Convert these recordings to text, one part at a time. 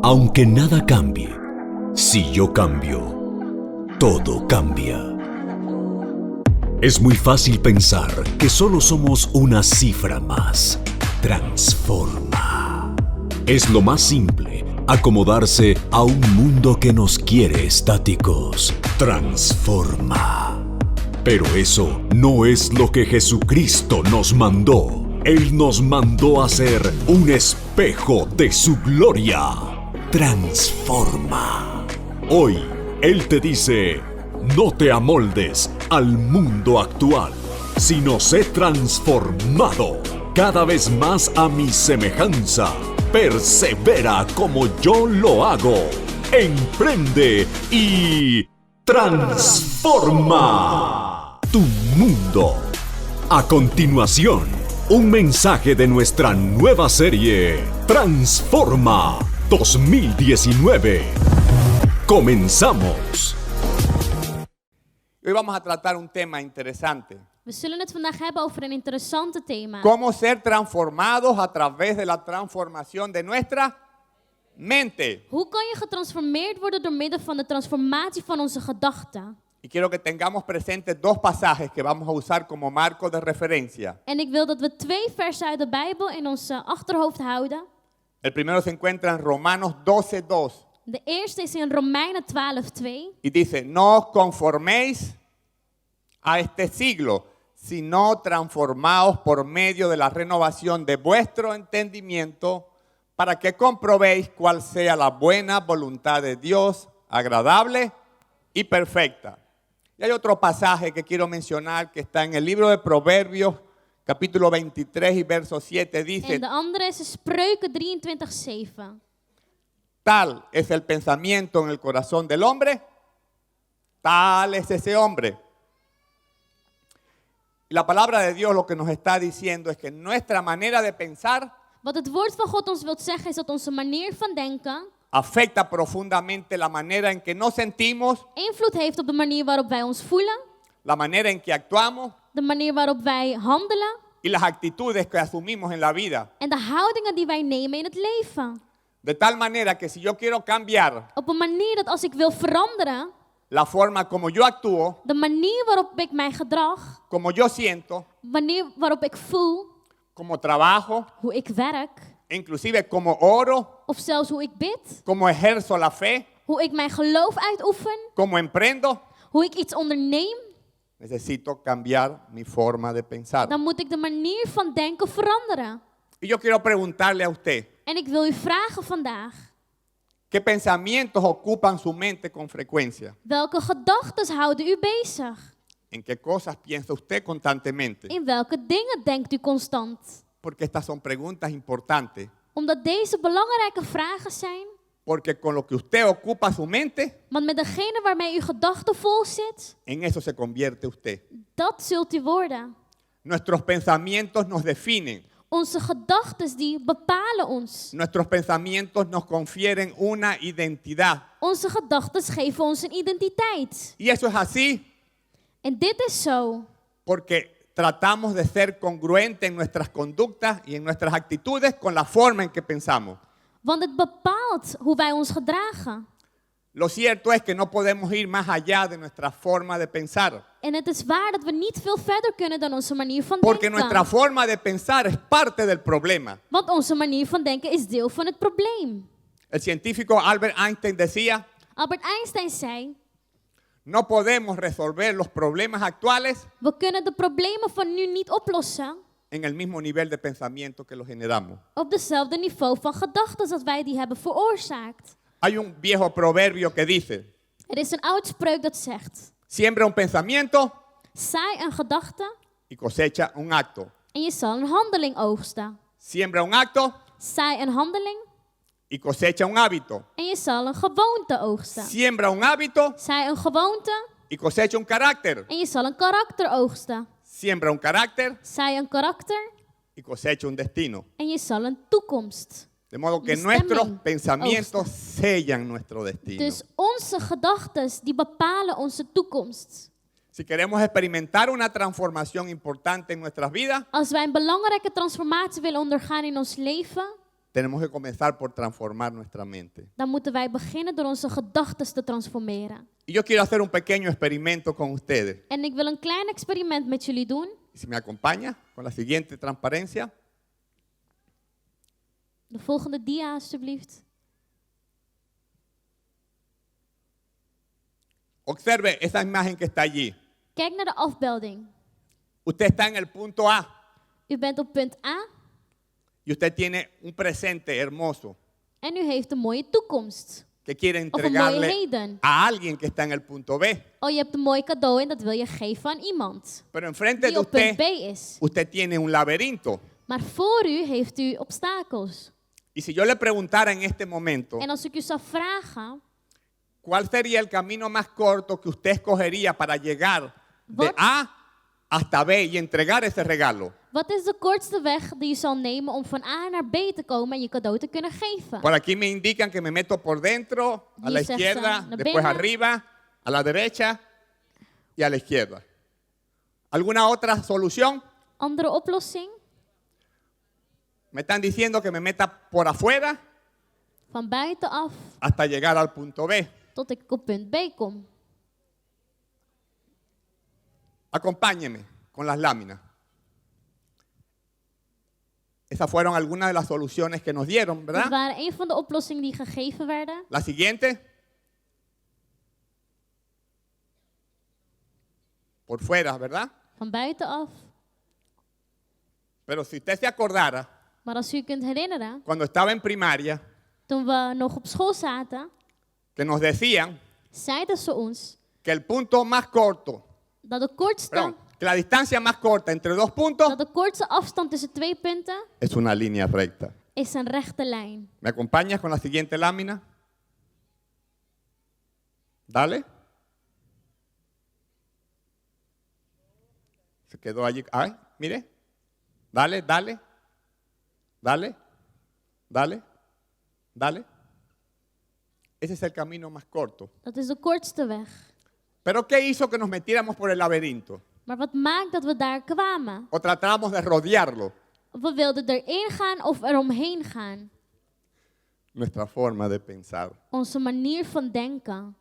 Aunque nada cambie, si yo cambio, todo cambia. Es muy fácil pensar que solo somos una cifra más. Transforma. Es lo más simple, acomodarse a un mundo que nos quiere estáticos. Transforma. Pero eso no es lo que Jesucristo nos mandó. Él nos mandó a ser un espejo de su gloria. Transforma. Hoy, Él te dice, no te amoldes al mundo actual, sino sé transformado cada vez más a mi semejanza. Persevera como yo lo hago. Emprende y transforma tu mundo. A continuación, un mensaje de nuestra nueva serie Transforma 2019. Comenzamos. Hoy vamos a tratar un tema interesante. We zullen het vandaag hebben over een interessante thema. Cómo ser transformados a través de la transformación de nuestra mente. Hoe kan je getransformeerd worden door middel van de transformatie van onze gedachten? Y quiero que tengamos presentes dos pasajes que vamos a usar como marco de referencia. En ik wil dat we 2 versen uit de Bijbel in ons achterhoofd houden. El primero se encuentra en Romanos 12:2 De eerste is in Romeinen 12:2. y dice, no os conforméis a este siglo, sino transformaos por medio de la renovación de vuestro entendimiento para que comprobéis cuál sea la buena voluntad de Dios, agradable y perfecta. Y hay otro pasaje que quiero mencionar que está en el libro de Proverbios, capítulo 23 y verso 7, dice, En de andere is Spreuken 23:7. tal es el pensamiento en el corazón del hombre, tal es ese hombre. Y la palabra de Dios lo que nos está diciendo es que nuestra manera de pensar Wat het woord van God ons wil zeggen is dat onze manier van denken afecta profundamente la manera en que nos sentimos, invloed heeft op de manier waarop wij ons voelen, la manera en que actuamos de manier waarop wij handelen y las actitudes que asumimos en la vida. en de houdingen die wij nemen in het leven. De tal manera que si yo quiero cambiar Op een manier dat als ik wil veranderen, la forma como yo actúo, de manier waarop ik mij gedrag, como yo siento, manier waarop ik voel, como trabajo, hoe ik werk, inclusive como oro, of zelfs hoe ik bid, como ejerzo la fe, hoe ik mijn geloof uitoefen, como emprendo, hoe ik iets onderneem, necesito cambiar mi forma de pensar. dan moet ik de manier van denken veranderen. Y yo quiero preguntarle a usted, En ik wil u vragen vandaag, ¿qué pensamientos ocupan su mente con frecuencia? welke gedachten houden u bezig? ¿En qué cosas piensa usted constantemente? In welke dingen denkt u constant? Porque estas son preguntas importantes. Omdat deze belangrijke vragen zijn, Porque con lo que usted ocupa su mente, want met degene waarmee uw gedachte vol zit, en eso se convierte usted. dat zult u worden. Nuestros pensamientos nos definen. Onze gedachten die bepalen ons. Nuestros pensamientos nos confieren una identidad. Onze gedachten geven ons een identiteit. Y eso es así En dit is zo, porque tratamos de ser congruentes en nuestras conductas y en nuestras actitudes con la forma en que pensamos. want het bepaalt hoe wij ons gedragen. Lo cierto es que no podemos ir más allá de nuestra forma de pensar. En het is waar dat we niet veel verder kunnen dan onze manier van Porque nuestra denken. forma de pensar es parte del problema. Want onze manier van denken is deel van het probleem. El científico Albert Einstein decía, Albert Einstein zei, no podemos resolver los problemas actuales we kunnen de problemen van nu niet oplossen en el mismo nivel de pensamiento que los generamos. op dezelfde niveau van gedachten als wij die hebben veroorzaakt. Hay un viejo proverbio que dice, Er is een oud spreuk dat zegt, siembra un pensamiento zaai een gedachte y cosecha un acto. en je zal een handeling oogsten. Siembra un acto Zaai een handeling y cosecha un hábito. en je zal een gewoonte oogsten. Siembra un hábito Zaai een gewoonte y cosecha un carácter. en je zal een karakter oogsten. Siembra un carácter Zaai een karakter y cosecha un destino. en je zal een toekomst. De modo que Bestemming nuestros pensamientos oogsten. sellan nuestro destino. Dus onze gedachten die bepalen onze toekomst. Si queremos experimentar una transformación importante en nuestras vidas, Als wij een belangrijke transformatie willen ondergaan in ons leven, tenemos que comenzar por transformar nuestra mente. dan moeten wij beginnen door onze gedachten te transformeren. Y yo quiero hacer un pequeño experimento con ustedes. En ik wil een klein experiment met jullie doen. Si me acompaña con la siguiente transparencia. De volgende dia, alstublieft. Observe esa imagen que está allí. Kijk naar de afbeelding. Usted está en el punto A U bent op punt A y usted tiene un presente hermoso en u heeft een mooie toekomst. que quiere Of een mooie entregarle heden. a alguien que está en el punto B. Oh, je hebt een mooi cadeau en dat wil je geven aan iemand Pero enfrente die de op punt B usted, is. usted tiene un laberinto. Maar voor u heeft u obstakels. Y si yo le preguntara en este momento, En als ik u zou vragen, ¿cuál sería el camino más corto que usted escogería para llegar de Wat? A hasta B y entregar ese regalo? wat is de kortste weg die je zal nemen om van A naar B te komen en je cadeau te kunnen geven? Por aquí me indican que me meto por dentro, a la Dice izquierda, Sam, después venga. arriba, a la derecha y a la izquierda. ¿Alguna otra solución? Andere oplossing? Me están diciendo que me meta por afuera Van buitenaf hasta llegar al punto B. tot ik op punt B kom. Acompáñeme con las láminas. Esas fueron algunas de las soluciones que nos dieron, Dat ¿verdad? waren een van de oplossingen die gegeven werden. La siguiente. Por fuera, ¿verdad? Van buitenaf. Pero si usted se acordara, Maar als u u kunt herinneren, cuando estaba en primaria, toen we nog op school zaten, que nos decían zeiden ze ons que el punto más corto, dat de kortste, perdón, que la distancia más corta entre dos puntos dat de kortste afstand tussen twee punten es una línea recta. is een rechte lijn. ¿Me acompañas con la siguiente lámina? Dale. Se quedó allí. Ay, mire. Dale, dale. Dale. Dale. Dale. Ese es el camino más corto. Dat is de kortste weg. ¿Pero qué hizo que nos metiéramos por el laberinto? Maar wat maakt dat we daar kwamen? ¿O tratábamos de rodearlo? Of we wilden erin gaan of eromheen gaan. Nuestra forma de pensar. Onze manier van denken.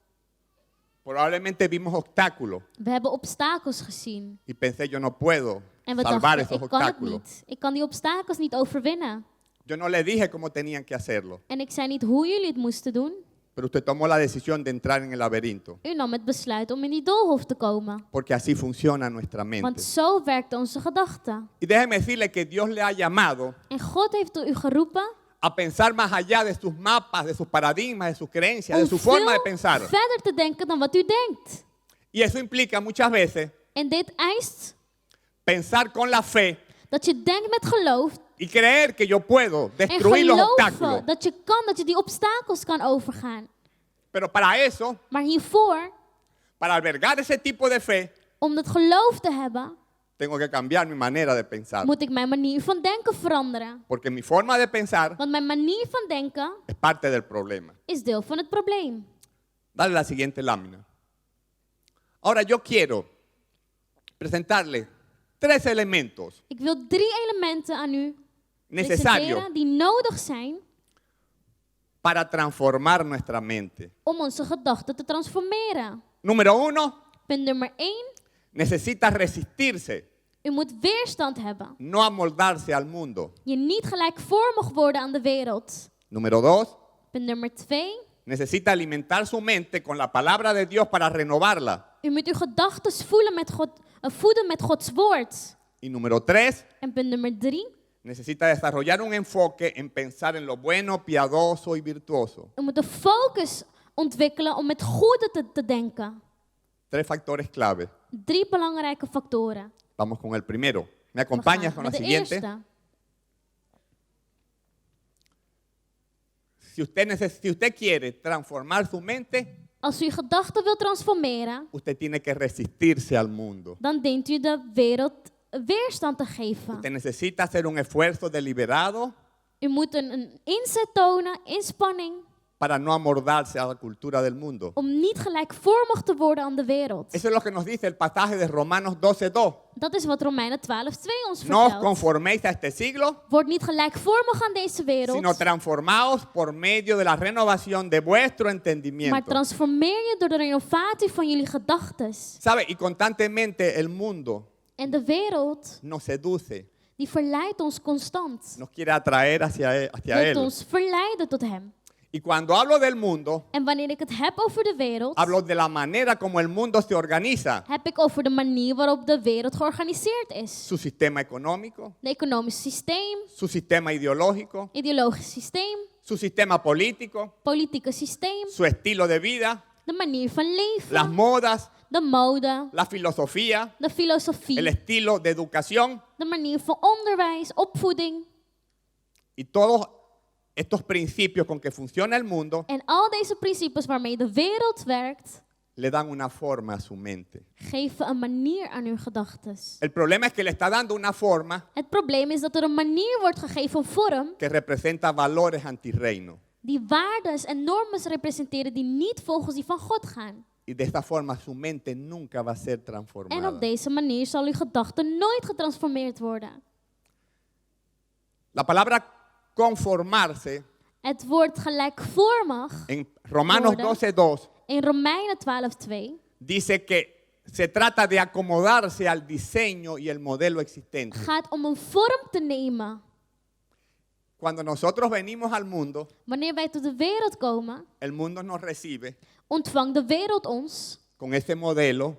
Probablemente vimos obstáculos We hebben obstakels gezien. y pensé, yo no puedo En we salvar dachten, esos ik kan het obstáculos. niet. Ik kan die obstakels niet overwinnen. Yo no le dije cómo tenían que hacerlo, En ik zei niet hoe jullie het moesten doen. pero usted tomó la decisión de entrar en el laberinto, U nam het besluit om in die doolhof te komen. porque así funciona nuestra mente. Want zo werkt onze gedachte. Y déjeme decirle que Dios le ha llamado En God heeft u geroepen a pensar más allá de sus mapas, de sus paradigmas, de sus creencias, de om su forma de veel pensar. verder te denken dan wat u denkt. Y eso implica muchas veces En dit eist pensar con la fe dat je denkt met geloof. y creer que yo puedo En destruir los obstáculos. geloven dat je kan, dat je die obstakels kan overgaan. Pero para eso, Maar hiervoor, para albergar ese tipo de fe, om dat geloof te hebben, tengo que cambiar mi manera de pensar. moet ik mijn manier van denken veranderen. Porque mi forma de pensar Want mijn manier van denken es parte del problema. is deel van het probleem. Dale la siguiente lámina. Ahora yo quiero presentarle 3 elementos Ik wil 3 elementen aan u necesarios presenteren die nodig zijn para transformar nuestra mente. om onze gedachten te transformeren. Número 1, Punt nummer 1. necesita resistirse, U moet weerstand hebben. no amoldarse al mundo. Je niet gelijkvormig worden aan de wereld. Número 2, Punt nummer 2. necesita alimentar su mente con la palabra de Dios para renovarla. U moet uw gedachten voeden met Gods woord. Y número 3, En punt nummer 3. necesita desarrollar un enfoque en pensar en lo bueno, piadoso y virtuoso. U moet de focus ontwikkelen om met goede te denken. 3 factores clave. 3 belangrijke factoren. Vamos con el primero. ¿Me We acompañas gaan con la met de siguiente? eerste. Si usted quiere transformar su mente, Als u uw gedachten wil transformeren, usted tiene que resistirse al mundo. dan dient u de wereld weerstand te geven. Usted necesita hacer un esfuerzo deliberado U moet een inzet tonen, inspanning, para no amoldarse a la cultura del mundo. Om niet gelijkvormig te worden aan de wereld. Eso es lo que nos dice el pasaje de Romanos 12:2. Dat is wat Romeinen 12:2 ons No os vertelt. conforméis a este siglo, Word niet gelijkvormig aan deze wereld, sino transformaos por medio de la renovación de vuestro maar entendimiento. transformeer je door de renovatie van jullie gedachten. ¿Sabe? Y constantemente el mundo En de wereld, nos seduce, die verleidt ons constant. nos quiere atraer hacia Wilt él. ons verleiden tot hem. Y cuando hablo del mundo, En wanneer ik het heb over de wereld, hablo de la manera como el mundo se organiza, heb ik over de manier waarop de wereld georganiseerd is. su sistema económico, De economisch systeem, su sistema ideológico, ideologisch systeem, su sistema político, politieke systeem, su estilo de vida, de manier van las leven, modas, de mode, la filosofía, de el filosofie, estilo de educación de manier van onderwijs, opvoeding. y todos estos principios con que funciona el mundo En al deze principes waarmee de wereld werkt, le dan una forma a su mente. geven een manier aan uw gedachten. El problema es que le está dando una forma Het probleem is dat er een manier wordt gegeven, een vorm, que representa valores antirreino. die waarden en normen representeren die niet volgens die van God gaan. Y de esta forma su mente nunca va a ser En transformada. op deze manier zal uw gedachte nooit getransformeerd worden. La palabra conformarse Het woord gelijkvormig en Romanos Worden. 12:2 in Romeinen 12:2 dice que se trata de acomodarse al diseño y el modelo existente. gaat om een vorm te nemen. Cuando nosotros venimos al mundo, Wanneer wij tot de wereld komen, el mundo nos recibe ontvangt de wereld ons con ese modelo,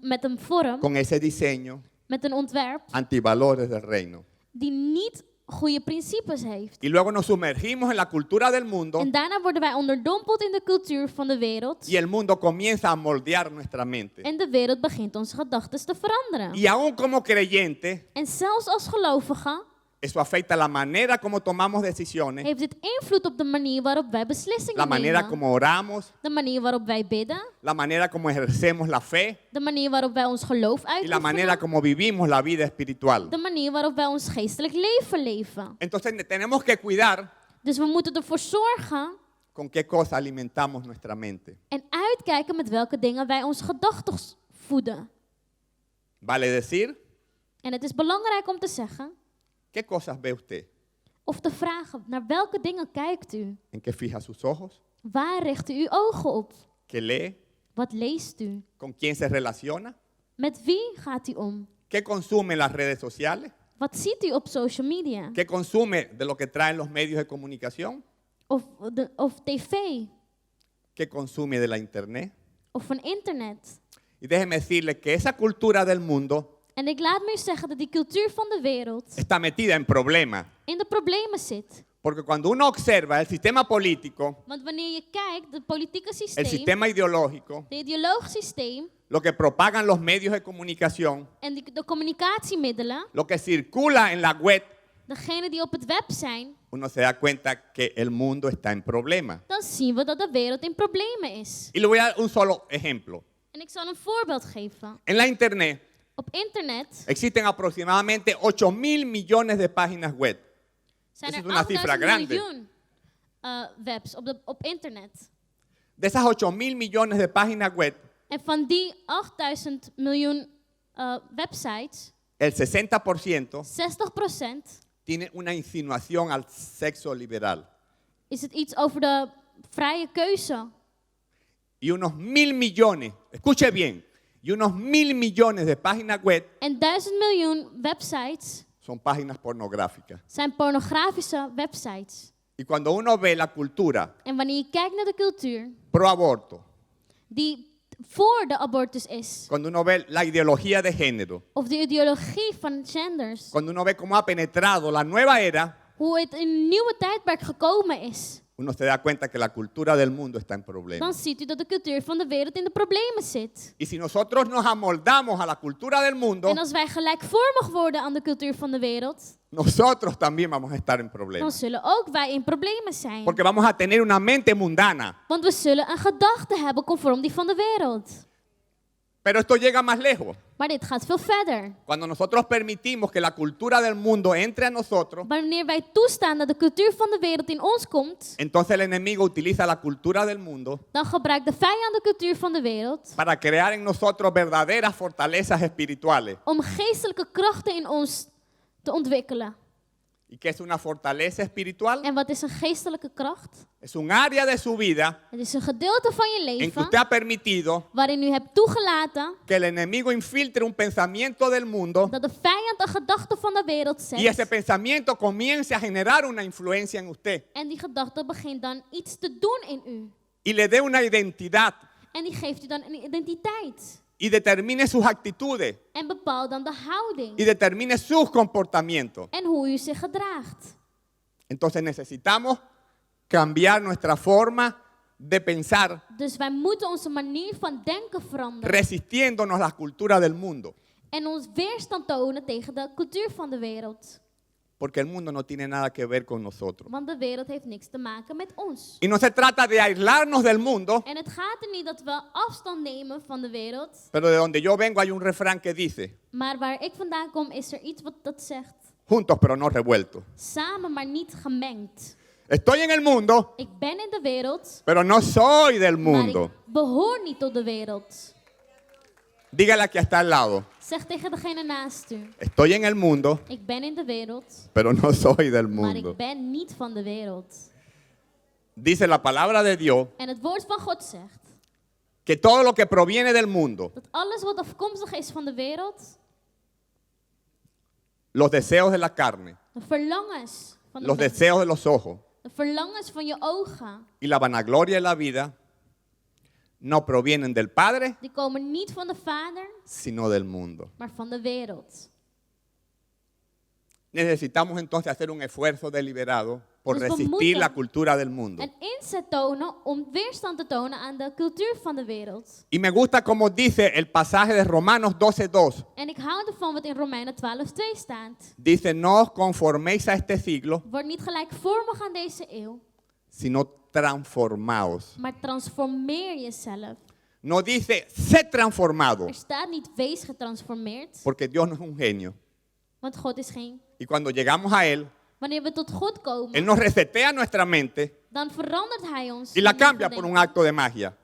met een vorm, con ese diseño, met een ontwerp antivalores del reino. die niet goede principes heeft. Y luego nos sumergimos en la cultura del mundo En daarna worden wij onderdompeld in de cultuur van de wereld. y el mundo comienza a moldear nuestra mente. En de wereld begint onze gedachten te veranderen. Y aún como creyente, En zelfs als gelovigen eso afecta la manera como tomamos decisiones, heeft dit invloed op de manier waarop wij beslissingen la manera nemen. como oramos, De manier waarop wij bidden. la manera como ejercemos la fe De manier waarop wij ons geloof y la manera uitoefenen. como vivimos la vida espiritual. De manier waarop wij ons geestelijk leven leven. Entonces tenemos que cuidar Dus we moeten ervoor zorgen con qué cosa alimentamos nuestra mente. en uitkijken met welke dingen wij onze gedachten voeden. Vale decir, En het is belangrijk om te zeggen ¿qué cosas ve usted? of te vragen naar welke dingen kijkt u? ¿En qué fija sus ojos? Waar richt u uw ogen op? ¿Qué lee? Wat leest u? ¿Con quién se relaciona? Met wie gaat u om? ¿Qué consume en las redes sociales? Wat ziet u op social media? ¿Qué consume de lo que traen los medios de comunicación? Of tv? ¿Qué consume de la internet? Of van internet? Y déjeme decirle que esa cultura del mundo En ik laat me zeggen dat die cultuur van de wereld está metida en problemas. in de problemen zit. Porque cuando uno observa el sistema político, Want wanneer je kijkt, het politieke el systeem, sistema ideológico, de ideologisch systeem lo que propagan los medios de comunicación, en de communicatiemiddelen, lo que circula en la web, degene die op het web zijn, uno se da cuenta que el mundo está en problemas. dan zien we dat de wereld in problemen is. Y le voy a dar un solo ejemplo. En ik zal een voorbeeld geven. En la internet Op internet existen aproximadamente 8.000 millones de páginas web. zijn Esa er es una cifra 8000 grande. miljoen webs op internet. De esas 8.000 millones de páginas web, En van die 8000 miljoen websites, el 60% 60% tiene una insinuación al sexo liberal. is het iets over de vrije keuze. Y unos 1.000 millones, escuche bien, y unos 1.000 millones de páginas web En 1000 miljoen websites son páginas pornográficas. zijn pornografische websites. Y cuando uno ve la cultura En wanneer je kijkt naar de cultuur pro aborto, die voor de abortus is, cuando uno ve la ideología de género, of de ideologie van genders, cuando uno ve cómo ha penetrado la nueva era, hoe het in een nieuwe tijdperk gekomen is, uno se da cuenta que la cultura del mundo está en dan problemas. ziet u dat de cultuur van de wereld in de problemen zit. Y si nosotros nos amoldamos a la cultura del mundo, En als wij gelijkvormig worden aan de cultuur van de wereld, nosotros también vamos a estar en dan problemas. zullen ook wij in problemen zijn. Porque vamos a tener una mente mundana. Want we zullen een gedachte hebben conform die van de wereld. Pero esto llega más lejos. Maar dit gaat veel verder. Cuando nosotros permitimos que la cultura del mundo entre a nosotros, Wanneer wij toestaan dat de cultuur van de wereld in ons komt, entonces el enemigo utiliza la cultura del mundo dan gebruikt de vijand de cultuur van de wereld para crear en nosotros verdaderas fortalezas espirituales. om geestelijke krachten in ons te ontwikkelen. ¿Y qué es una fortaleza espiritual? En wat is een geestelijke kracht? Es un área de su vida Het is een gedeelte van je en que leven usted ha permitido waarin u hebt toegelaten que el enemigo infiltre un pensamiento del mundo dat de vijand een gedachte van de wereld y ese zet. pensamiento comience a generar una influencia en usted En die gedachte begint dan iets te doen in u. y le dé una identidad En die geeft u dan een identiteit. y determine sus actitudes En bepaalt dan de y houding. determine sus comportamientos. En hoe u zich gedraagt. Entonces necesitamos cambiar nuestra forma de pensar, Dus wij moeten onze manier van denken veranderen. resistiéndonos a la cultura del mundo, En ons weerstand tonen tegen de cultuur van de wereld. porque el mundo no tiene nada que ver con nosotros. Want de wereld heeft niks te maken met ons. Y no se trata de aislarnos del mundo, En het gaat er niet dat we afstand nemen van de wereld. pero de donde yo vengo hay un refrán que dice, Maar waar ik vandaan kom is er iets wat dat zegt. juntos pero no revueltos. Samen, maar niet gemengd. Estoy en el mundo, Ik ben in de wereld, pero no soy del maar mundo. ik behoor niet tot de wereld. Dígale que está al lado, Zeg tegen degene naast u. estoy en el mundo, Ik ben in de wereld, pero no soy del maar mundo. ik ben niet van de wereld. Dice la palabra de Dios En het woord van God zegt que todo lo que proviene del mundo, dat alles wat afkomstig is van de wereld, los deseos de la carne, de verlangens van de los mens, deseos de los ojos de verlangens van je ogen, y la vanagloria de la vida, no provienen del Padre, die komen niet van de Vader, sino del mundo. maar van de wereld. Necesitamos entonces hacer un esfuerzo deliberado por Dus we resistir moeten la cultura del mundo. En inzet tonen om weerstand te tonen aan de cultuur van de wereld. Y me gusta como dice el pasaje de Romanos 12:2. En ik hou ervan wat in Romeinen 12:2 staat. Dice, no os conforméis a este siglo, Word niet gelijkvormig aan deze eeuw, sino transformaos. maar transformeer jezelf. No dice, sed transformado, Er staat niet wees getransformeerd, porque Dios no es un genio. want God is geen. Y cuando llegamos a Él, Wanneer we tot God Él komen, nos resetea nuestra mente dan verandert Hij ons. y la manier van cambia por un denken. acto de magia,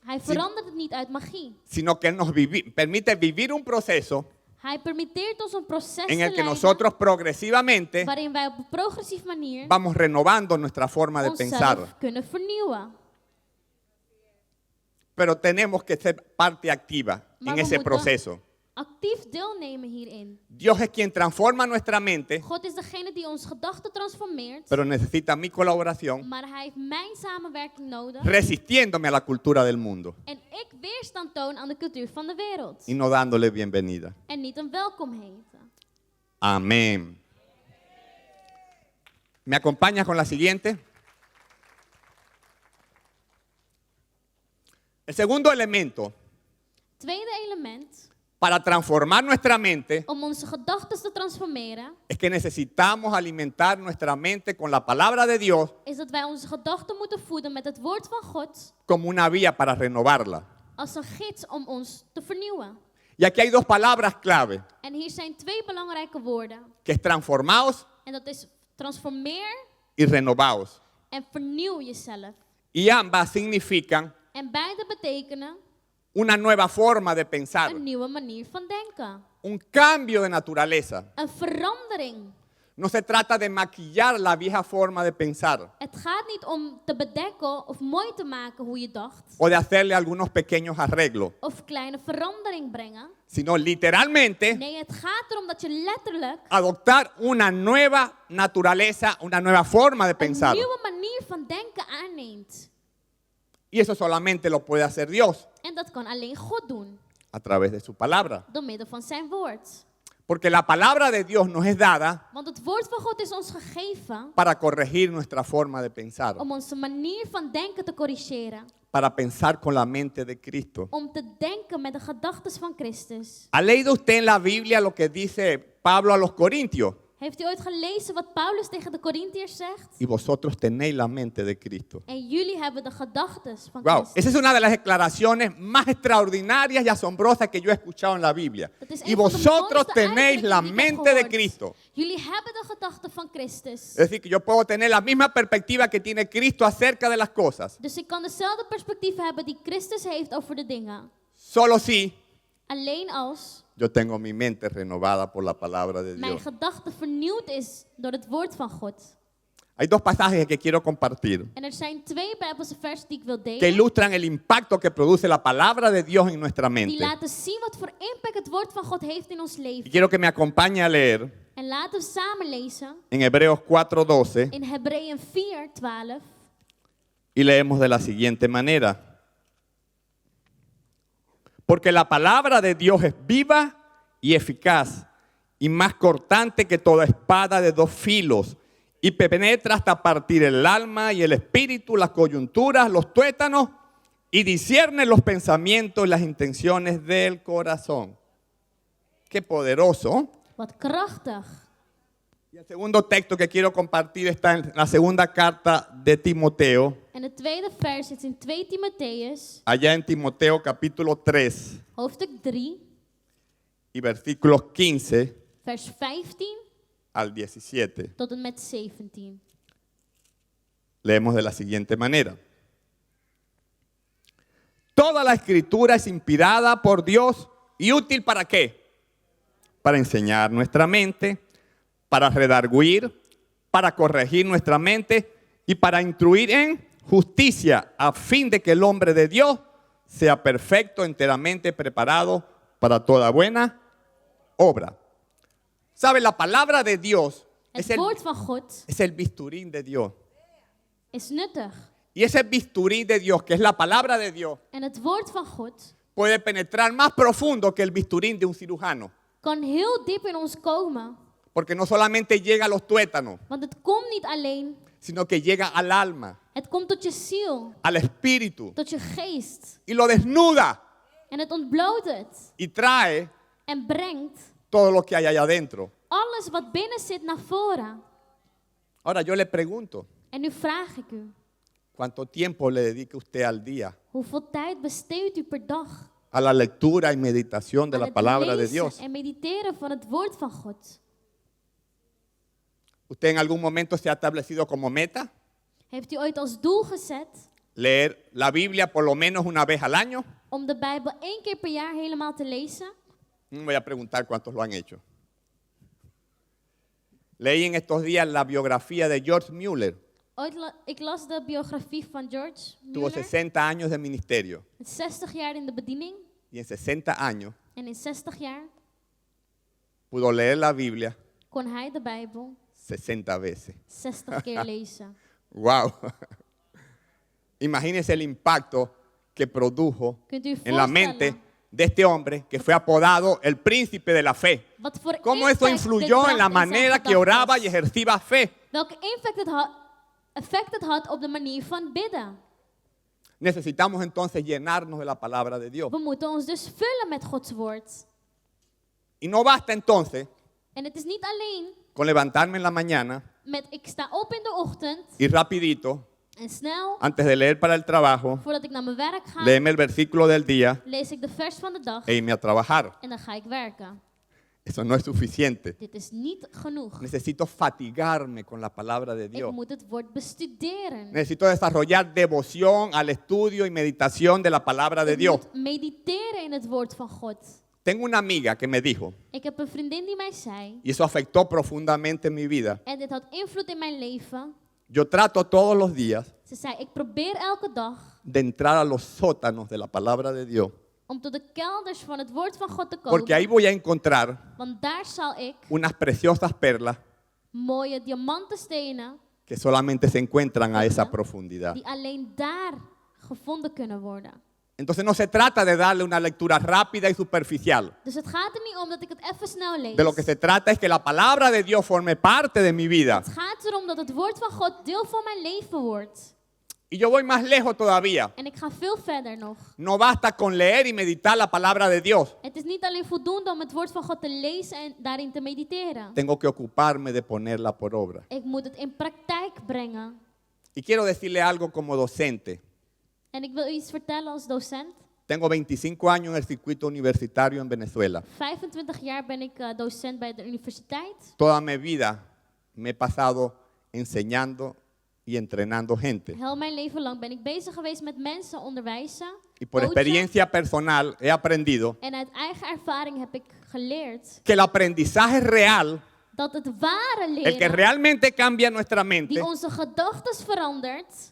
Hij verandert het niet uit magie. sino que Él nos permite vivir un proceso Hij permitteert ons een proces en te el que leiden, nosotros progresivamente waarin wij op een progressieve manier vamos renovando nuestra forma de pensar. onszelf kunnen vernieuwen. Pero tenemos que ser parte activa Maar en we ese moeten proceso. actief deelnemen hierin. Dios es quien transforma nuestra mente, God is degene die ons gedachten transformeert, pero necesita mi colaboración, maar Hij heeft mijn samenwerking nodig. resistiéndome a la cultura del mundo En ik weerstand toon aan de cultuur van de wereld. y no dándole bienvenida. En niet een welkom heten. Amén. ¿Me acompaña con la siguiente? El segundo elemento Tweede element, para transformar nuestra mente om onze gedachten te transformeren, es que necesitamos alimentar nuestra mente con la palabra de Dios is dat wij onze gedachten moeten voeden met het woord van God como una vía para renovarla. als een gids om ons te vernieuwen. Y aquí hay dos palabras clave, En hier zijn twee belangrijke woorden. que es transformaos En dat is transformeer y renovaos. en vernieuw jezelf. Y ambas significan En beide betekenen una nueva forma de pensar, een nieuwe manier van denken. un cambio de naturaleza. Een verandering. No se trata de maquillar la vieja forma de pensar Het gaat niet om te bedekken of mooi te maken hoe je dacht. o de hacerle algunos pequeños arreglos, Of kleine verandering brengen. sino literalmente Nee, het gaat erom dat je letterlijk adoptar una nueva naturaleza, una nueva forma de een pensar. nieuwe manier van denken aanneemt. Y eso solamente lo puede hacer Dios En dat kan alleen God doen. a través de su palabra. Door middel van zijn woord. Porque la palabra de Dios nos es dada Want het woord van God is ons gegeven para corregir nuestra forma de pensar, om onze manier van denken te corrigeren. para pensar con la mente de Cristo. Om te denken met de gedachten van Christus. ¿Ha leído usted en la Biblia lo que dice Pablo a los Corintios? Heeft u ooit gelezen wat Paulus tegen de Korintiërs zegt? Y vosotros tenéis la mente de Cristo. En jullie hebben de gedachtes van Wow, Christus. esa es una de las declaraciones más extraordinarias y asombrosas que yo he escuchado en la Biblia. Dat is Y een van de vosotros mooiste tenéis la uitdrukkingen die ik heb mente de gehoord. Cristo. Jullie hebben de gedachten van Christus. Es decir, que yo puedo tener la misma perspectiva que tiene Cristo acerca de las cosas. Dus ik kan dezelfde perspectief hebben die Christus heeft over de dingen. Solo si Alleen als yo tengo mi mente renovada por la palabra de mijn Dios. gedachte vernieuwd is door het woord van God. Hay dos pasajes que quiero compartir En er zijn 2 Bijbelse versen die ik wil que delen. ilustran el impacto que produce la palabra de Dios en nuestra Die mente. laten zien wat voor impact het woord van God heeft in ons Y leven. quiero que me acompañe a leer En laten we samen lezen en Hebreos 4:12 in Hebreeën 4:12. y leemos de la siguiente manera. Porque la palabra de Dios es viva y eficaz y más cortante que toda espada de 2 filos y penetra hasta partir el alma y el espíritu, las coyunturas, los tuétanos y discierne los pensamientos y las intenciones del corazón. Qué poderoso. Wat krachtig. Y el segundo texto que quiero compartir está en la segunda carta de Timoteo, En het tweede vers zit in 2 Timotheus, allá en Timoteo capítulo 3 hoofdstuk 3, y versículos 15 vers 15 al 17. tot en met 17. Leemos de la siguiente manera. Toda la escritura es inspirada por Dios y útil ¿para qué? Para enseñar nuestra mente, para redarguir, para corregir nuestra mente y para instruir en justicia, a fin de que el hombre de Dios sea perfecto, enteramente preparado para toda buena obra. ¿Sabe? La palabra de Dios Het woord van God es el bisturí de Dios. is nuttig. Y ese bisturí de Dios, que es la palabra de Dios, En het woord van God puede penetrar más profundo que el bisturí de un cirujano. kan heel diep in ons komen. Porque no solamente llega a los tuétanos, Want het komt niet alleen. sino que llega al alma, Het komt tot je ziel, al espíritu, tot je geest. y lo desnuda En het ontbloot het. y trae En brengt todo lo que hay allá adentro. alles wat binnen zit naar voren. Ahora yo le pregunto, En nu vraag ik u. ¿cuánto tiempo le dedica usted al día Hoeveel tijd besteedt u per dag a la lectura y meditación de aan la het palabra de lezen Dios? en mediteren van het woord van God? ¿Usted en algún momento se ha establecido como meta Heeft u ooit als doel gezet leer la Biblia por lo menos una vez al año? om de Bijbel 1 keer per jaar helemaal te lezen? Voy a preguntar cuántos lo han hecho. Leí en estos días la biografía de George Mueller. Ik las de biografie van George Tuvo Mueller. 60 años de ministerio. Met 60 jaar in de bediening. Y en 60 años En in 60 jaar pudo leer la Biblia kon hij de Bijbel 60 veces. 60 keer lezen. ¡Wow! Imagínense el impacto que produjo Kunt u u en la mente voorstellen de este hombre que fue apodado el príncipe de la fe. wat voor Cómo eso impact dit influyó en la bracht in zijn manera que oraba y gedachtes? ejercía fe. Welke effect het had op de manier van bidden. Necesitamos entonces llenarnos de la palabra de Dios. We moeten ons dus vullen met Gods woord. Y no basta entonces En het is niet alleen con levantarme en la mañana met ik sta op in de ochtend y rapidito, en snel, antes de leer para el trabajo, voordat ik naar mijn werk ga, leerme el versículo del día lees ik de vers van de dag e irme a trabajar. en dan ga ik werken. Eso no es suficiente. Dit is niet genoeg. Necesito fatigarme con la palabra de Ik Dios. moet het woord bestuderen. Necesito desarrollar devoción al estudio y meditación de la palabra de Ik Dios. moet mediteren in het woord van God. Tengo una amiga que me dijo, Ik heb een vriendin die mij zei, y eso afectó profundamente mi vida. en dit had invloed in mijn leven. Yo trato todos los días Ze zei, ik probeer elke dag de entrar a los sótanos de la palabra de Dios, om tot de kelders van het woord van God te porque ahí komen. voy a encontrar Want daar zal ik unas preciosas perlas mooie diamantenstenen, que solamente se encuentran a esa profundidad. die alleen daar gevonden kunnen worden. Entonces no se trata de darle una lectura rápida y superficial. Dus het gaat er niet om dat ik het even snel lees. De lo que se trata es que la palabra de Dios forme parte de mi vida Het gaat erom dat het woord van God deel van mijn leven wordt. Y yo voy más lejos todavía. En ik ga veel verder nog. No basta con leer y meditar la palabra de Dios. Het is niet alleen voldoende om het woord van God te lezen en daarin te mediteren. Tengo que ocuparme de ponerla por obra. Ik moet het in praktijk brengen. Y quiero decirle algo como docente. En ik wil u iets vertellen als docent. Tengo 25 años en el circuito universitario en Venezuela. 25 jaar ben ik docent bij de universiteit. Toda mi vida me he pasado enseñando y entrenando gente. Heel mijn leven lang ben ik bezig geweest met mensen onderwijzen, Y por coachen. experiencia personal he aprendido En uit eigen ervaring heb ik geleerd que el aprendizaje real, dat het ware el que leren, realmente cambia nuestra mente, die onze gedachten verandert,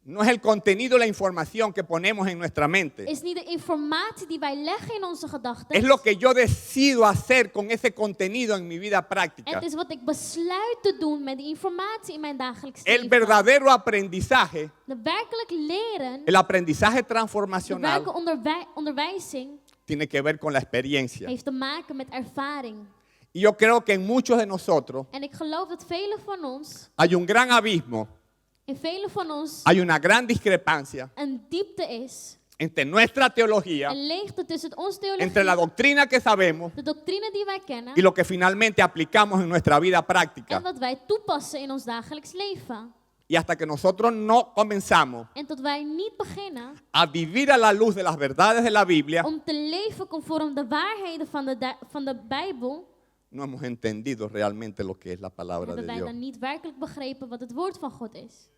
no es el contenido, la información que ponemos en nuestra mente. is niet de informatie die wij leggen in onze gedachten. Es lo que yo decido hacer con ese contenido en mi vida práctica. Het is wat ik besluit te doen met die informatie in mijn dagelijks El leven. verdadero aprendizaje, De werkelijk leren, el aprendizaje de transformacional, werkelijke onderwijzing, tiene que ver con la experiencia. heeft te maken met ervaring. Y yo creo que en muchos de nosotros En ik geloof dat velen van ons, hay un gran abismo, in velen van ons, hay una gran discrepancia een diepte is. entre nuestra teología, Een leegte tussen onze theologie, entre la doctrina que sabemos de doctrine die wij kennen, y lo que finalmente aplicamos en nuestra vida en práctica. wat wij toepassen in ons dagelijks leven. Y hasta que nosotros no comenzamos En tot wij niet beginnen a vivir a la luz de las verdades de la Biblia, om te leven conform de waarheden van de Bijbel, no hemos entendido realmente lo que es la palabra hebben de wij Dios. dan niet werkelijk begrepen wat het woord van God is.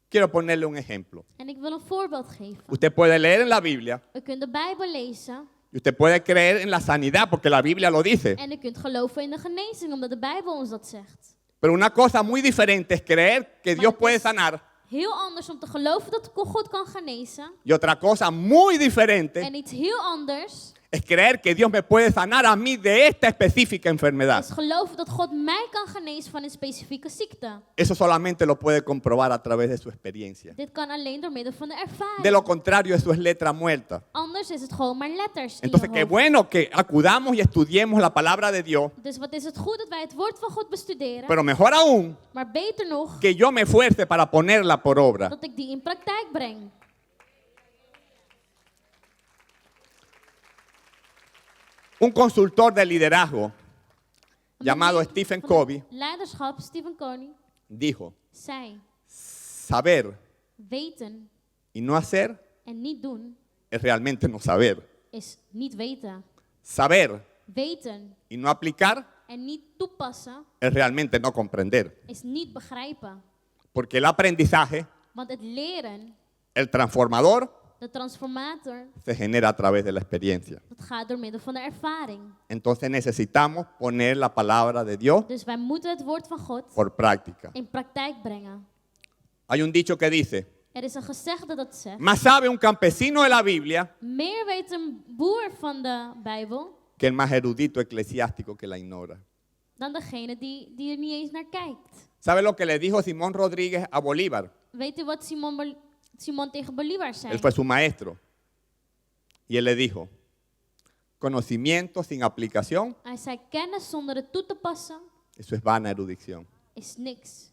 Quiero ponerle un ejemplo. En ik wil een voorbeeld geven. Usted puede leer en la Biblia U kunt de Bijbel lezen y usted puede creer en la sanidad porque la Biblia lo dice. en u kunt geloven in de genezing, omdat de Bijbel ons dat zegt. Pero una cosa muy diferente es creer que Dios puede sanar Heel anders om te geloven dat God kan genezen. y otra cosa muy diferente En iets heel anders es creer que Dios me puede sanar a mí de esta específica enfermedad. is geloven dat God mij kan genezen van een specifieke ziekte. Eso solamente lo puede comprobar a través de su experiencia. Dit kan alleen door middel van de ervaring. De lo contrario, eso es letra muerta. Anders is het gewoon maar letters in Entonces, je qué hoofd. bueno que acudamos y estudiemos la palabra de Dios, Dus wat is het goed dat wij het woord van God bestuderen. pero mejor aún Maar beter nog, que yo me esfuerce para ponerla por obra. dat ik die in praktijk breng. Un consultor de liderazgo llamado Een Stephen van de Covey Leiderschap, Stephen Covey, dijo, zei, saber weten y no hacer en niet doen es realmente no saber. is niet weten. Saber Weten y no aplicar en niet toepassen es realmente no comprender. is niet begrijpen. Porque el aprendizaje, Want het leren, el transformador, de transformator, se genera a través de la experiencia. dat gaat door middel van de ervaring. Entonces necesitamos poner la palabra de Dios Dus wij moeten het woord van God por práctica. in praktijk brengen. Hay un dicho que dice, Er is een gezegde dat zegt, más sabe un campesino de la Biblia meer weet een boer van de Bijbel que el más erudito eclesiástico que la ignora. dan degene die er niet eens naar kijkt. ¿Sabe lo que le dijo Simón Rodríguez a Bolívar? Weet u wat Simon tegen Bolívar zei? Él fue su maestro. Y él le dijo, conocimiento sin aplicación, Hij zei, kennis zonder het toe te passen eso es vana erudición. is niks.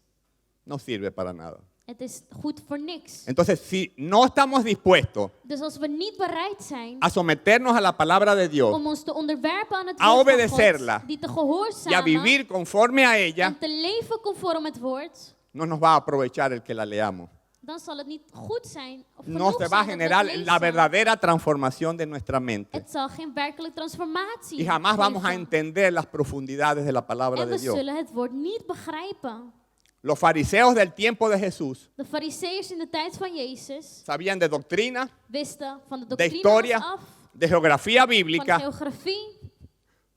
No sirve para nada. Het is goed voor niks. Entonces, si no estamos dispuestos Dus als we niet bereid zijn a someternos a la palabra de Dios om ons te onderwerpen aan het a woord van obedecerla God, die te y a gehoorzamen vivir conforme a ella, en te leven conform het woord, no nos va a aprovechar el que la leamos. dan zal het niet goed zijn of No genoeg se va a zijn dat we generar het la lezen. verdadera transformación de nuestra mente. Het zal geen werkelijke transformatie Y jamás vamos a geven. entender las profundidades de la palabra En de we Dios. zullen het woord niet begrijpen. Los fariseos del tiempo de Jesús De fariseeërs in de tijd van Jezus sabían de doctrina, wisten van de de doctrine historia, af, de geografía van bíblica, geografie,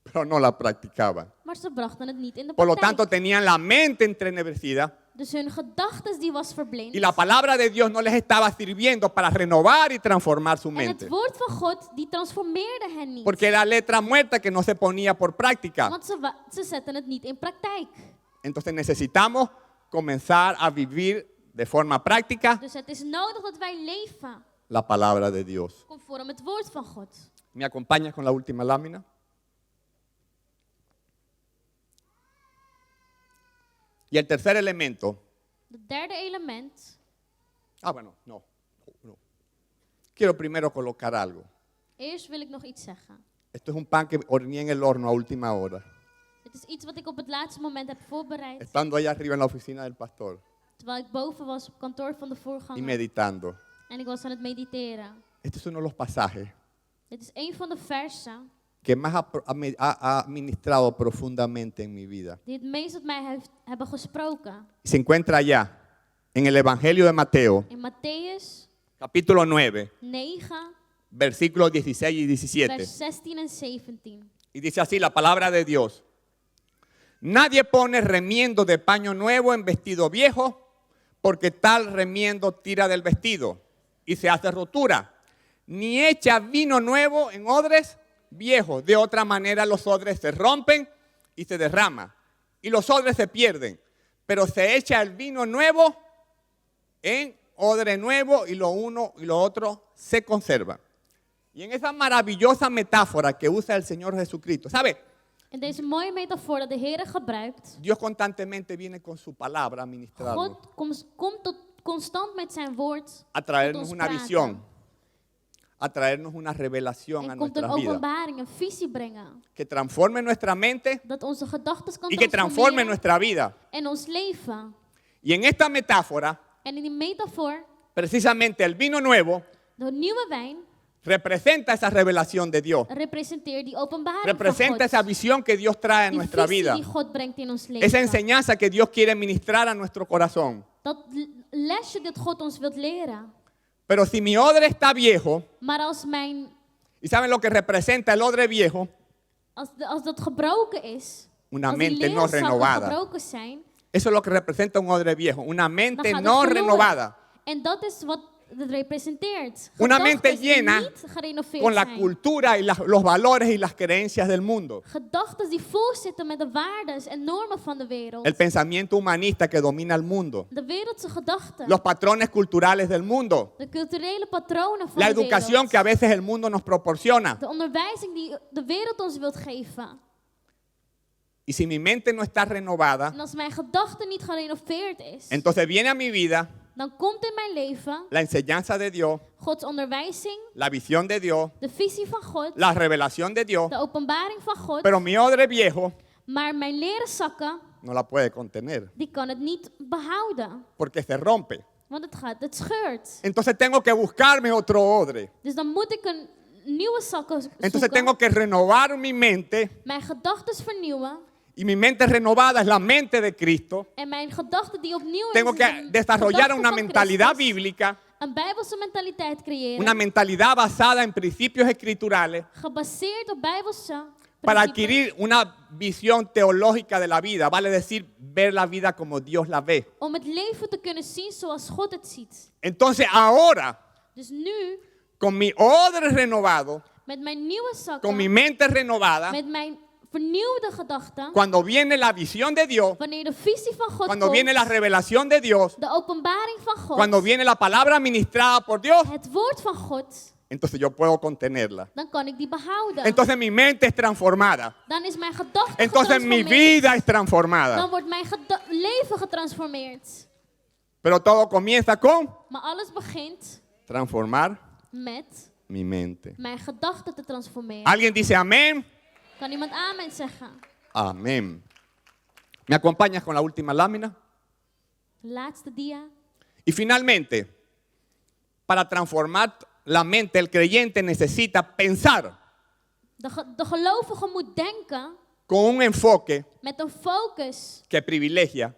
pero no la practicaban. maar ze brachten het niet in de Por lo praktijk. tanto, tenían la mente entenebrecida Dus hun gedachten die was verblind. y la palabra de Dios no les estaba sirviendo para renovar y transformar su En mente. het woord van God, die transformeerde hen niet. Porque era letra muerta que no se ponía por práctica. Want ze zetten het niet in praktijk. Entonces necesitamos comenzar a vivir de forma práctica Dus het is nodig dat wij leven la palabra de Dios. conform het woord van God. ¿Me acompañas con la última lámina? Y el tercer elemento Het derde element Bueno, no. Quiero primero colocar algo. Eerst wil ik nog iets zeggen. Esto es un pan que horneé en el horno a última hora, Het is iets wat ik op het laatste moment heb voorbereid. estando allá arriba en la oficina del pastor Terwijl ik boven was op kantoor van de y voorganger. meditando. En ik was aan het mediteren. Este es uno de los pasajes Dit is een van de versen que más ha ministrado profundamente en mi vida. die het meest tot mij hebben gesproken. Se encuentra allá, en el Evangelio de Mateo, In Matthäus capítulo 9, 9, versículos 16 y 17. vers 16 en 17. Y dice así la palabra de Dios. Nadie pone remiendo de paño nuevo en vestido viejo, porque tal remiendo tira del vestido y se hace rotura. Ni echa vino nuevo en odres viejos. De otra manera los odres se rompen y se derraman. Y los odres se pierden. Pero se echa el vino nuevo en odre nuevo y lo uno y lo otro se conserva. Y en esa maravillosa metáfora que usa el Señor Jesucristo, ¿sabe? In deze mooie metafoor dat de Heer gebruikt. Dios constantemente viene con su palabra a ministrarnos, God komt constant met zijn woord a tot traernos ons una praten. visión, a traernos una revelación a En komt een nuestra vida, openbaring, een visie brengen. que transforme nuestra mente Dat onze gedachten kan y que transforme transformeren nuestra vida. en ons leven. Y en esta metáfora, En in die metafoor, precisamente el vino nuevo de nieuwe wijn representa esa revelación de Dios, representeert die openbaring representa van esa God. visión que Dios trae a Die nuestra visie vida, die God brengt in ons leven. esa enseñanza que Dios quiere ministrar a nuestro corazón. Dat lesje dat God ons wilt leren. Pero si mi odre está viejo, Maar als mijn, ¿y saben lo que representa el odre viejo? als dat gebroken is, Una als die mente no leerzakken renovada. gebroken zijn, Eso es lo que representa un odre viejo, una dan mente gaat het no verloren. renovada, En dat is wat het representeert. Una Gedachten mente die llena niet gerenoveerd con la zijn. cultura y los valores y las creencias del mundo. Gedachten die vol zitten met de waarden en normen van de wereld. El pensamiento humanista que domina el mundo. De wereldse gedachten. Los patrones culturales del mundo. De culturele patronen van La de educación wereld. que a veces el mundo nos proporciona. De onderwijzing die de wereld ons wilt geven. Y si mi mente no está renovada, En als mijn gedachte niet gerenoveerd is, entonces viene a mi vida dan komt in mijn leven la enseñanza de Dios, Gods onderwijzing, la visión de Dios, de visie van God, la revelación de Dios. de openbaring van God. Pero mi odre viejo Maar mijn leren zakken, no la puede contener die kan het niet behouden. porque se rompe. Want het scheurt. Entonces tengo que buscarme otro odre. Dus dan moet ik een nieuwe zakken Entonces zoeken. tengo que renovar mi mente. Mijn gedachten vernieuwen. Y mi mente renovada es la mente de Cristo. En mijn gedachten die opnieuw Tengo is que een desarrollar gedachte una van mentalidad Christus. bíblica, Een bijbelse mentaliteit creëren. una mentalidad basada en principios escriturales Gebaseerd op bijbelse para principes. adquirir una visión teológica de la vida, vale decir, ver la vida como Dios la ve. Om het leven te kunnen zien zoals God het ziet. Entonces ahora, Dus nu, con mi odre renovado, met mijn nieuwe con mi zakken, mente renovada, met mijn vernieuwde gedachten, cuando viene la visión de Dios, wanneer de visie van God cuando komt, viene la revelación de Dios, de openbaring van God, cuando viene la palabra ministrada por Dios, het woord van God, entonces yo puedo contenerla. dan kan ik die behouden. Entonces mi mente es transformada. Dan is mijn gedachte Entonces mi getransformeerd. vida es transformada. Dan wordt mijn leven getransformeerd. Pero todo comienza con Maar alles begint transformar met mi mente. mijn gedachten te transformeren. ¿Alguien dice amén? Kan iemand amen zeggen? Amén. ¿Me acompañas con la última lámina? Laatste dia. Y finalmente, para transformar la mente, el creyente necesita pensar De gelovige moet denken con un enfoque met een focus que privilegia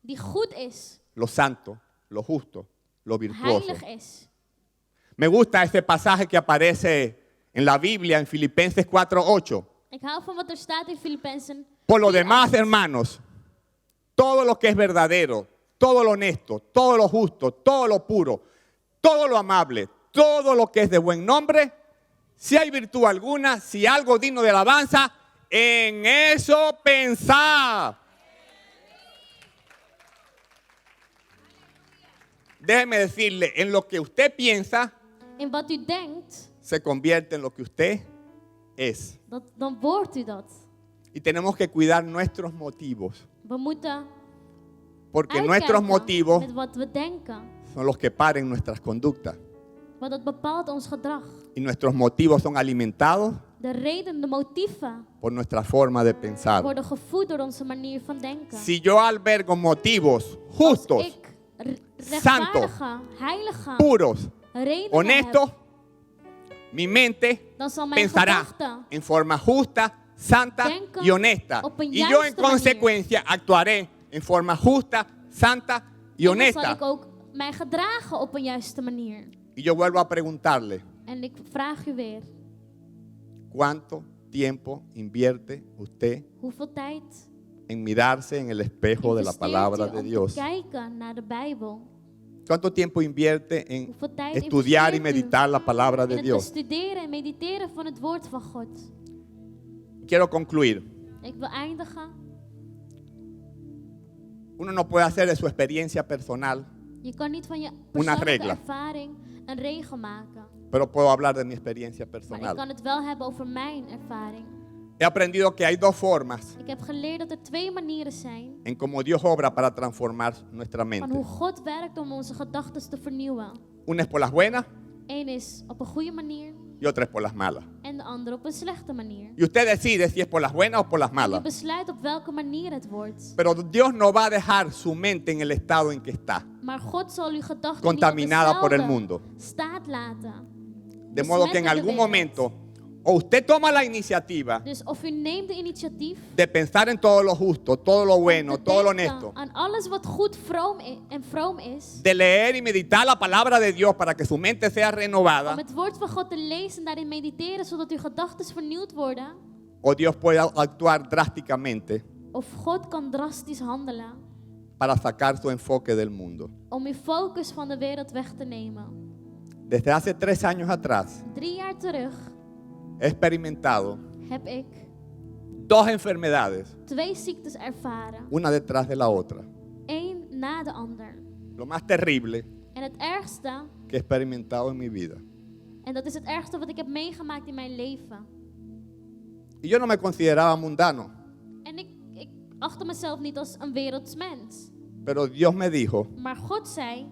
die goed is, lo santo, lo justo, lo virtuoso. heilig is. Me gusta ese pasaje que aparece en la Biblia en Filipenses 4:8. Ik hou van wat er staat in Filippenzen. Por lo 4:8. demás, hermanos, todo lo que es verdadero, todo lo honesto, todo lo justo, todo lo puro, todo lo amable, todo lo que es de buen nombre, si hay virtud alguna, si algo digno de alabanza, en eso pensad. Déjeme decirle, en lo que usted piensa, In wat u denkt, se convierte en lo que usted es. dan wordt u dat. Y tenemos que cuidar nuestros motivos, We moeten porque nuestros uitkijken motivos met wat we denken. son los que paren nuestras conductas. Want dat bepaalt ons gedrag. Y nuestros motivos son alimentados De reden, de motieven por nuestra forma de pensar. worden gevoed door onze manier van denken. Si yo albergo motivos Als justos, ik rechtvaardige, heilige puros, redenen honestos, heb, mi mente dan zal mijn pensará gedachte en forma justa, santa denken y honesta. op een Y yo en juiste manier. consecuencia actuaré en forma justa, santa y en dan zal honesta. ik ook mij gedragen op een juiste manier. Y yo vuelvo a preguntarle, En ik vraag u weer, ¿cuánto tiempo invierte usted hoeveel tijd en mirarse en el espejo de la investeert palabra u de om Dios? te kijken naar de Bijbel? ¿Cuánto tiempo invierte en Hoeveel tijd estudiar y investeert u meditar la palabra de in het Dios? bestuderen en mediteren van het woord van God? Quiero concluir. Ik wil eindigen. Uno no puede hacer de su experiencia personal, Je kan niet van je Una persoonlijke regla. ervaring een regel maken. pero puedo hablar de mi experiencia Maar ik personal. kan het wel hebben over mijn ervaring. He aprendido que hay dos formas Ik heb geleerd dat er 2 manieren zijn en cómo Dios obra para transformar nuestra van mente. hoe God werkt om onze gedachten te vernieuwen. Una es por las buenas Eén is op een goede manier y otra es por las malas. en de andere op een slechte manier. Y usted decide si es por las buenas o por las Je malas. besluit op welke manier het wordt. Pero Dios no va a dejar su mente en el estado en que está, Maar God zal uw gedachten contaminada niet op por el dezelfde mundo. staat laten. De modo que en Besmet met de algún wereld. momento o usted toma la iniciativa Dus of u neemt de initiatief de pensar en todo lo justo, todo lo bueno, te todo lo denken honesto, aan alles wat goed en vroom is. de leer y meditar la palabra de Dios para que su mente sea Om renovada, het woord van God te lezen en daarin mediteren zodat uw gedachten vernieuwd worden. o Dios puede actuar drásticamente Of God kan drastisch handelen para sacar su enfoque del mundo. om uw focus van de wereld weg te nemen. Desde hace 3 años atrás 3 jaar terug he experimentado heb ik 2 enfermedades, 2 ziektes ervaren. una detrás de la otra. Eén na de ander. Lo más terrible En het ergste, que he experimentado en mi vida. en dat is het ergste wat ik heb meegemaakt in mijn leven. Y yo no me consideraba mundano, En ik achtte mezelf niet als een werelds mens. pero Dios me dijo, Maar God zei,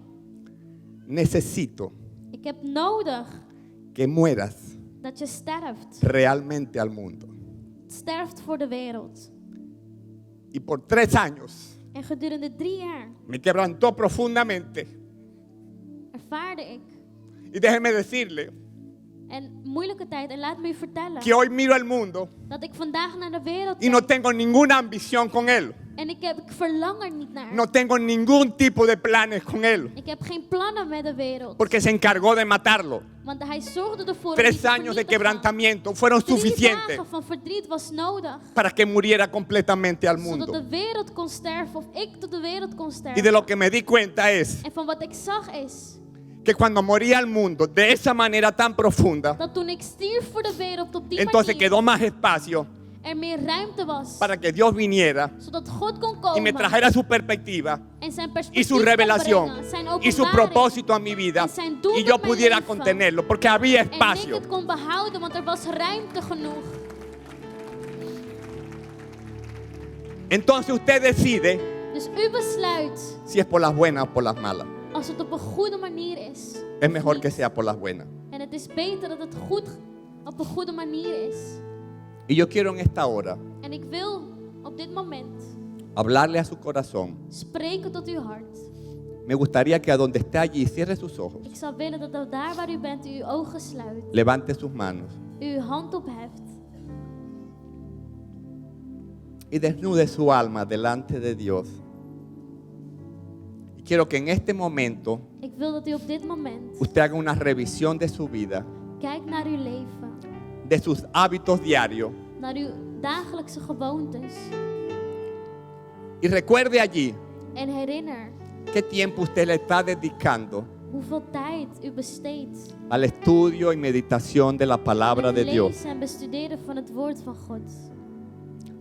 necesito ik heb nodig que mueras dat je sterft. realmente al mundo. Sterft voor de wereld. Y por 3 años En gedurende 3 jaar me quebrantó profundamente. ervaarde ik Y déjeme decirle een moeilijke tijd. En laat me u vertellen que hoy miro al mundo dat ik vandaag naar de wereld y no kijk. tengo ninguna ambición con él. En ik verlang er niet naar. No tengo ningún tipo de planes con él. Ik heb geen plannen met de wereld. Porque se encargó de matarlo. Want hij zorgde ervoor om 3 die te años de vernietigen. quebrantamiento fueron 3 suficientes dagen van verdriet was nodig. para que muriera completamente al Zodat mundo. de wereld kon sterven. Of ik tot de wereld kon Y sterven. de lo que me di cuenta es En van wat ik zag is que cuando moría al mundo de esa manera tan profunda, dat toen ik stierf voor de wereld op die entonces manier quedó más espacio er meer ruimte was. para que Dios viniera Zodat God kon y komen me trajera su perspectiva en zijn y perspectief su kon revelación brengen, zijn y su openbaring. propósito a mi vida En zijn doel y yo met mijn pudiera leven. contenerlo porque había En ik espacio. het kon behouden, want er was ruimte genoeg. Entonces usted decide Dus u besluit si es por las buenas o por las malas. als het op een goede manier is. Es mejor que sea por las buenas. En het is beter dat het goed op een goede manier is. Y yo quiero en esta hora En ik wil op dit moment hablarle a su corazón. spreken tot uw hart. Me gustaría que a donde esté allí cierre sus ojos, Ik zou willen dat daar waar u bent, u uw ogen sluit. levante sus manos U uw hand opheft. y desnude su alma delante de Dios. Y quiero que en este momento Ik wil dat u op dit moment usted haga una revisión de su vida, kijkt naar uw leven. de sus hábitos diarios Naar uw dagelijkse gewoontes. y recuerde allí En herinner qué tiempo usted le está dedicando hoeveel tijd u besteedt al estudio y meditación de la palabra aan de het Dios. lezen en bestuderen van het woord van God.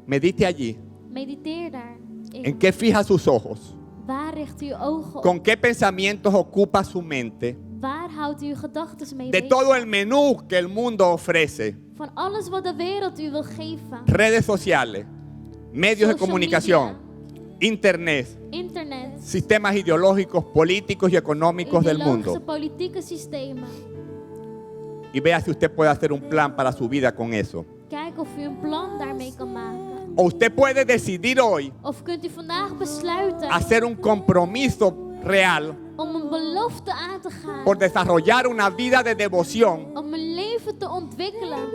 Medite allí. Mediteer daar. ¿En qué fija sus ojos? Waar richt u uw ogen op? ¿Con qué pensamientos ocupa su mente? Waar houdt u uw gedachten mee De bezig? todo el menú que el mundo ofrece. Van alles wat de wereld u wil geven. Redes sociales, medios de Social comunicación, media. internet, Internet, sistemas ideológicos, políticos y económicos del ideologische, mundo. politieke systemen. Y vea si usted puede hacer un plan para su vida con eso. Kijk of u een plan daarmee kan maken. O usted puede decidir hoy Of kunt u vandaag besluiten hacer un compromiso real om een belofte aan te gaan. por desarrollar una vida de devoción Om een leven te ontwikkelen.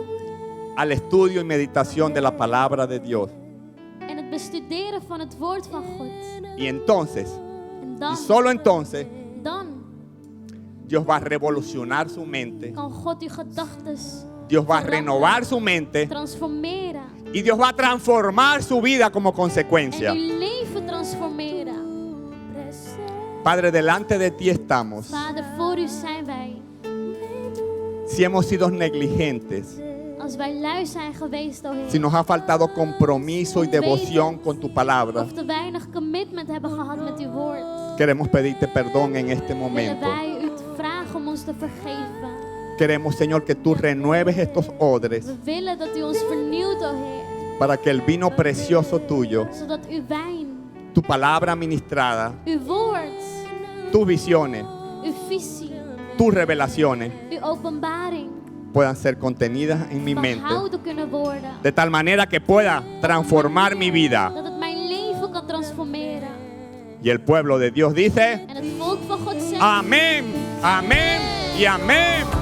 al estudio y meditación de la palabra de Dios. En het bestuderen van het woord van God. Y entonces, En y dan, solo entonces, dan Dios va a revolucionar su mente. kan God uw gedachten Dios va a renovar su mente. transformeren. Y Dios va a transformar su vida como En consecuencia. uw leven transformeren. Padre, delante de ti estamos. Vader, voor u zijn wij. Si hemos sido negligentes, Als wij lui zijn geweest, o Heer. si nos ha faltado compromiso y devoción con tu palabra, Of te weinig commitment hebben gehad met uw woord. queremos pedirte perdón en este Willen momento. wij u vragen om ons te vergeven. Queremos, Señor, que tú renueves estos odres We willen dat u ons vernieuwt, o Heer. para que el vino precioso tuyo, Zodat uw wijn, tu palabra ministrada, uw woord, tus visiones, uw visie, tus revelaciones uw openbaring puedan ser contenidas en mi mente, behouden kunnen worden. de tal manera que pueda transformar mi vida. Dat het mijn leven kan transformeren. Y el pueblo de Dios dice, En het volk van God zegt, amén, amén y amén.